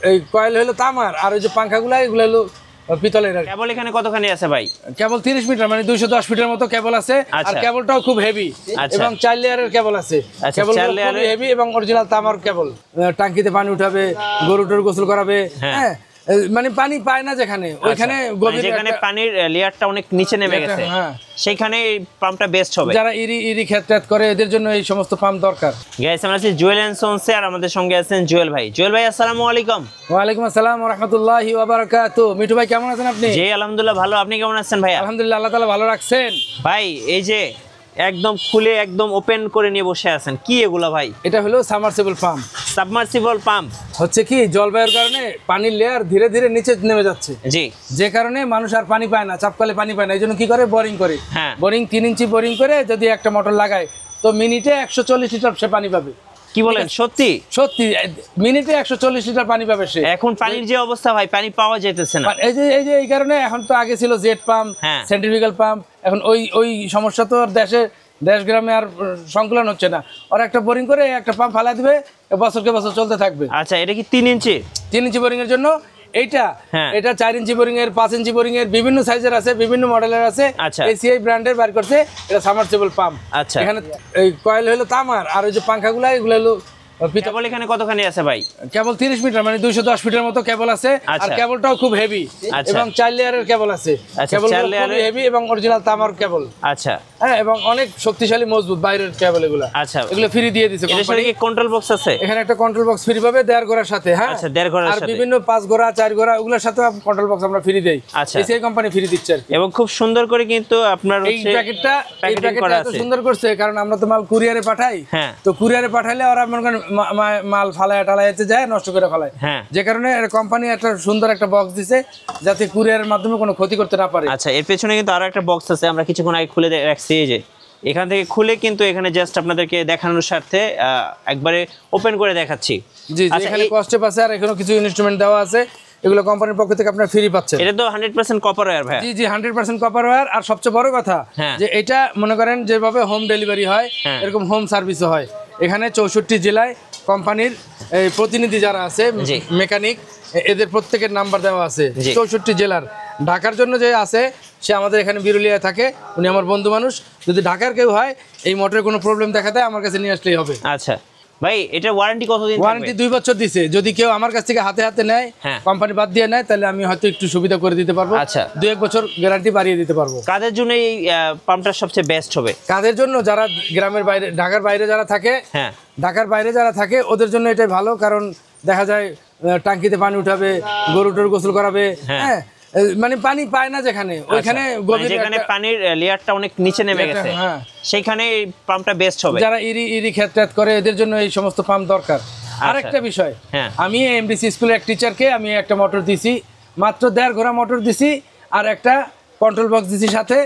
এই কয়েল হলো তামার, আর ওই যে পাঙ্খাগুলো এগুলো হলো পিতলের। কেবল এখানে কতখানি আছে ভাই? কেবল 30 মিটার, মানে 210 ফিটের মতো কেবল আছে। আর কেবলটাও খুব হেভি এবং 4 লেয়ারের কেবল আছে। কেবল খুব হেভি এবং অরিজিনাল তামার কেবল। টাঙ্কিতে পানি উঠাবে, গরুটার গোসল করাবে। হ্যাঁ, মানে পানি পায় না যেখানে, ওইখানে যেখানে পানির লেয়ারটা অনেক নিচে নেমে গেছে, সেখানে এই পাম্পটা বেস্ট হবে। যারা ইরি ক্ষেত করে এদের জন্য এই সমস্ত পাম্প দরকার। গাইস, আমরা আছি জুয়েল এন্ড সন্স এ, আর আমাদের সঙ্গে আছেন জুয়েল ভাই। জুয়েল ভাই, আসসালামু আলাইকুম। ওয়া আলাইকুম আসসালাম ওয়া রাহমাতুল্লাহি ওয়া বারাকাতুহু। মিঠু ভাই কেমন আছেন আপনি? জি আলহামদুলিল্লাহ ভালো, আপনি কেমন আছেন ভাই? আলহামদুলিল্লাহ, আল্লাহ তাআলা ভালো রাখছেন। ভাই এই যে একদম খুলে একদম ওপেন করে নিয়ে বসে আছেন, কি এগুলা ভাই? এটা হলো সাবমার্সিবল পাম্প। সাবমার্সিবল পাম্প হচ্ছে কি, জলবায়ুর কারণে পানির লেয়ার ধীরে ধীরে নিচে নেমে যাচ্ছে। জি, যে কারণে মানুষ আর পানি পায় না, চাপকালে পানি পায় না। এই জন্য কি করে, বোরিং করে। বোরিং 3 ইঞ্চি বোরিং করে যদি একটা মোটর লাগায়, তো মিনিটে 140 লিটার সে পানি পাবে। কি বলেন? সত্যি সত্যি, মিনিটে 140 লিটার পানি পাবে সে। এখন পানির যে অবস্থা ভাই, পানি পাওয়া যাইতেছে না। এই কারণে এখন তো আগে ছিল জেট পাম্প, সেন্ট্রিফিউগাল পাম্প। এখন ওই সমস্যা তো আর দেশ গ্রামে আর সংকলন হচ্ছে না। ওরা একটা বোরিং করে একটা পাম্প ফালা দিবে, বছরকে বছর চলতে থাকবে। আচ্ছা, এটা কি 3 ইঞ্চি? 3 ইঞ্চি বোরিং এর জন্য এটা 4 ইঞ্চি বোরিং এর, 5 ইঞ্চি বোরিং এর, বিভিন্ন সাইজের আছে, বিভিন্ন মডেলের আছে। এসিআই ব্র্যান্ডের বার করছে এটা সাবমার্সিবল পাম্প। এখানে এই কয়েল হলো তামার, আর ওই যে পাঙ্খাগুলো এগুলো হলো কেবল এখানে কতখানি আছে ভাই? কেবল 30 মিটার, মানে 210 ফিটের মতো কেবল আছে। আর কেবলটাও খুব হেভি এবং 4 লেয়ারের কেবল আছে। কেবল খুব হেভি এবং অরিজিনাল তামার কেবল। আচ্ছা, হ্যাঁ, এবং অনেক শক্তিশালী মজবুত বাইরের কেবল এগুলো। আচ্ছা, এগুলো ফ্রি দিয়ে দিয়েছে কোম্পানি। কি কন্ট্রোল বক্স আছে? এখানে একটা কন্ট্রোল বক্স ফ্রি পাবে 1.5 ঘোড়ার সাথে। হ্যাঁ, আচ্ছা, 1.5 ঘোড়ার সাথে। আর বিভিন্ন 5 ঘোড়া 4 ঘোড়া ওগুলোর সাথে কন্ট্রোল বক্স আমরা ফ্রি দেই। আচ্ছা, এসিআই কোম্পানি ফ্রি দিচ্ছে আর কি। এবং খুব সুন্দর করে কিন্তু আপনার এই প্যাকেটটা এত সুন্দর করছে, কারণ আমরা তো মাল কুরিয়ারে পাঠাই। তো কুরিয়ারে পাঠাইলে ওরা মনে করেন মাল ফালায় টালাইতে যায়, নষ্ট করে ফেলায়। যে কারণে কোম্পানি একটা সুন্দর একটা বক্স দিছে, যাতে কুরিয়ারের মাধ্যমে কোনো ক্ষতি করতে না পারে। আচ্ছা, এর পেছনে কিন্তু আরো একটা বক্স আছে, আমরা কিছুক্ষণ আগে খুলে রাখছি। এই যে এখান থেকে খুলে কিন্তু এখানে জাস্ট আপনাদেরকে দেখানোর স্বার্থে একবারে ওপেন করে দেখাচ্ছি। জি, এখানে কস্টেপ আছে, আর এখানে কিছু ইনস্ট্রুমেন্ট দেওয়া আছে। এগুলো কোম্পানির পক্ষ থেকে আপনারা ফ্রি পাচ্ছেন। এটা তো 100% কপার ওয়্যার ভাই। জি, 100% কপার ওয়্যার। আর সবচেয়ে বড় কথা যে এটা মনে করেন যেভাবে হোম ডেলিভারি হয়, এরকম হোম সার্ভিসও হয়। এখানে 64 জেলায় কোম্পানির এই প্রতিনিধি যারা আছে, মেকানিক, এদের প্রত্যেকের নাম্বার দেওয়া আছে 64 জেলার। ঢাকার জন্য যে আছে, সে আমাদের এখানে বিরুলিয়ায় থাকে, উনি আমার বন্ধু মানুষ। যদি ঢাকার কেউ হয়, এই মোটরের কোনো প্রবলেম দেখা দেয়, আমার কাছে নিয়ে আসলেই হবে। আচ্ছা ভাই, এটা ওয়ারেন্টি কতদিন? ওয়ারেন্টি 2 বছর দিছে। যদি কেউ আমার কাছ থেকে হাতে নেয়, কোম্পানি বাদ দিয়ে নেয়, তাহলে আমি হয়তো একটু সুবিধা করে দিতে পারবো। আচ্ছা, 2-1 বছর গ্যারান্টি বাড়িয়ে দিতে পারবো। কাদের জন্য এই পাম্পটা সবচেয়ে বেস্ট হবে? কাদের জন্য? যারা গ্রামের বাইরে, ঢাকার বাইরে যারা থাকে, ঢাকার বাইরে যারা থাকে ওদের জন্য এটাই ভালো। কারণ দেখা যায় টাঙ্কিতে পানি উঠাবে, গরুটার গোসল করাবে। হ্যাঁ, মানে পানি পায় না যেখানে, ওইখানে যেখানে পানির লেয়ারটা অনেক নিচে নেমে গেছে, সেখানে এই পাম্পটা বেস্ট হবে। যারা ইরি ক্ষেত করে এদের জন্য এই সমস্ত পাম্প দরকার। আরেকটা বিষয়, আমি এমডিসি স্কুলের এক টিচারকে আমি একটা মোটর দিছি, মাত্র 1.5 ঘোড়া মোটর দিছি, আর একটা কন্ট্রোল বক্স দিছি সাথে,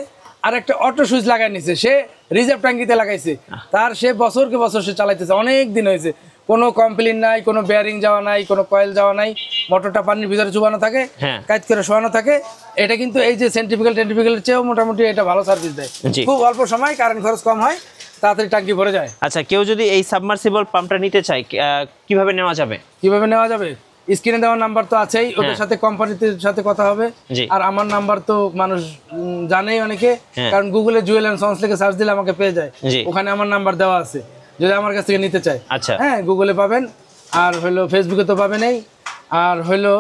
আর একটা অটো সুইচ লাগাই নিছে। সে রিজার্ভ ট্যাঙ্কিতে লাগাইছে, তার সে বছরকে বছর সে চালাইতেছে, অনেক দিন হয়েছে। কোনো কমপ্লেন নাই, কোনো বেয়ারিং যাওয়া নাই, কোনো কয়েল যাওয়া নাই। মোটরটা পানির ভিতরে চুবানো থাকে, কাজ করে শোয়ানো থাকে। এটা কিন্তু এই যে সেন্ট্রিফিউগালের চেয়েও মোটামুটি এটা ভালো সার্ভিস দেয়। খুব অল্প সময়, কারেন্ট খরচ কম হয়, তাড়াতাড়ি ট্যাঙ্কি ভরে যায়। আচ্ছা, কেউ যদি এই সাবমার্সিবল পাম্পটা নিতে চায়, কিভাবে নেওয়া যাবে? স্ক্রিনে দেওয়ার নাম্বার তো আছেই, ওদের সাথে কোম্পানির সাথে কথা হবে। আর আমার নাম্বার তো মানুষ জানেই অনেকে, কারণ গুগলে জুয়েল এন্ড সন্স লিখে সার্চ দিলে আমাকে পেয়ে যায়। ওখানে আমার নাম্বার দেওয়া আছে, যদি আমার কাছ থেকে নিতে চায়। আচ্ছা, হ্যাঁ, গুগলে পাবেন, আর হলো ফেসবুকে তো পাবেনই। আর হলো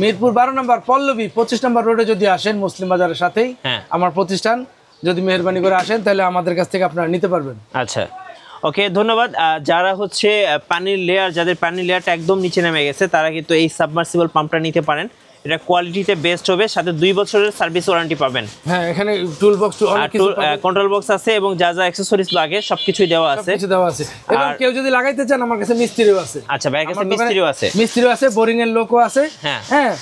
মিরপুর 12 নম্বর পল্লবী 25 নম্বর রোডে যদি আসেন, মুসলিম বাজারের সাথেই আমার প্রতিষ্ঠান, যদি মেহেরবানি করে আসেন, তাহলে আমাদের কাছ থেকে আপনারা নিতে পারবেন। আচ্ছা, ওকে, ধন্যবাদ। যারা হচ্ছে পানির লেয়ার, যাদের পানির লেয়ারটা একদম নিচে নেমে গেছে, তারা কিন্তু এই সাবমার্সিবল পাম্পটা নিতে পারেন। এটা কোয়ালিটিতে বেস্ট হবে, সাথে 2 বছরের সার্ভিস ওয়ারেন্টি পাবেন। হ্যাঁ, এখানে টুল বক্স, অনেক কিছু কন্ট্রোল বক্স আছে, এবং যা অ্যাকসেসরিজ লাগে সবকিছুই দেওয়া আছে। এবং কেউ যদি লাগাইতে চান, আমার কাছে মিস্ত্রিও আছে। আচ্ছা, ভাইয়ের কাছে মিস্ত্রিও আছে, বোরিং এর লোকও আছে। হ্যাঁ,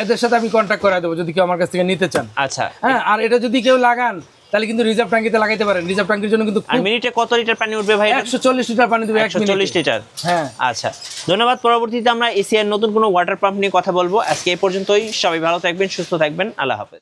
এদের সাথে আমি কন্ট্যাক্ট করে দেবো যদি কেউ আমার কাছ থেকে নিতে চান। আচ্ছা, হ্যাঁ, আর এটা যদি কেউ লাগান, তাহলে কিন্তু রিজার্ভ ট্যাঙ্কিতে লাগাইতে পারেন। রিজার্ভ ট্যাঙ্কির জন্য কিন্তু মিনিটে কত লিটার পানি উঠবে ভাই? 140 লিটার পানি দেবে, 140 লিটার। হ্যাঁ, আচ্ছা, ধন্যবাদ। পরবর্তীতে আমরা এসিআই নতুন কোনো ওয়াটার পাম্প নিয়ে কথা বলবো। আজকে এই পর্যন্তই। সবাই ভালো থাকবেন, সুস্থ থাকবেন। আল্লাহ হাফেজ।